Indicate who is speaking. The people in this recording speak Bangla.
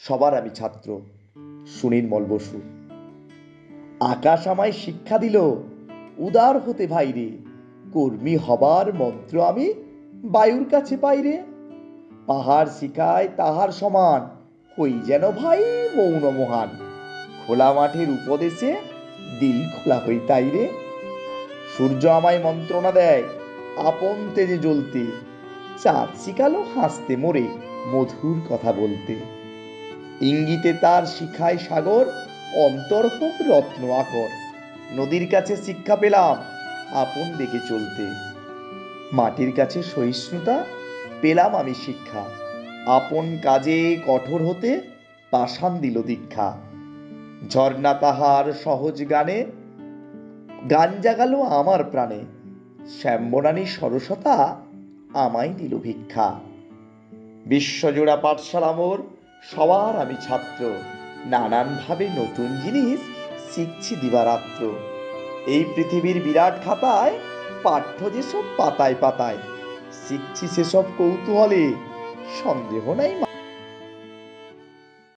Speaker 1: সবার আমি ছাত্র। সুনির্মল বসু। আকাশ আমায় শিক্ষা দিল উদার হতে ভাইরে, কর্মী হবার মন্ত্র আমি বায়ুর কাছে পাইরে। পাহাড় শিখায় তাহার সমান, হই যেন ভাই মৌন মহান, খোলা মাঠের উপদেশে দিল খোলা হই তাইরে। সূর্য আমায় মন্ত্রণা দেয় আপন তেজে জ্বলতে, চাঁদ শিখালো হাসতে মোরে মধুর কথা বলতে। ইঙ্গিতে তার শিখায় সাগর, অন্তর হোক রত্ন আকর। নদীর কাছে শিক্ষা পেলাম আপন বেগে চলতে। মাটির কাছে সহিষ্ণুতা পেলাম আমি শিক্ষা, আপন কাজে কঠোর হতে পাষাণ দিল দীক্ষা। ঝর্ণা তাহার সহজ গানে গান জাগালো আমার প্রাণে, শ্যামবনানী সরসতা আমায় দিল ভিক্ষা। বিশ্বজোড়া পাঠশালা মোর, সবার আমি ছাত্র, নানানভাবে নতুন জিনিস শিখছি দিবারাত্র। এই পৃথিবীর বিরাট খাতায় পাঠ্য যেসব পাতায় পাতায়, শিখছি সেসব কৌতূহলে, সন্দেহ নাই।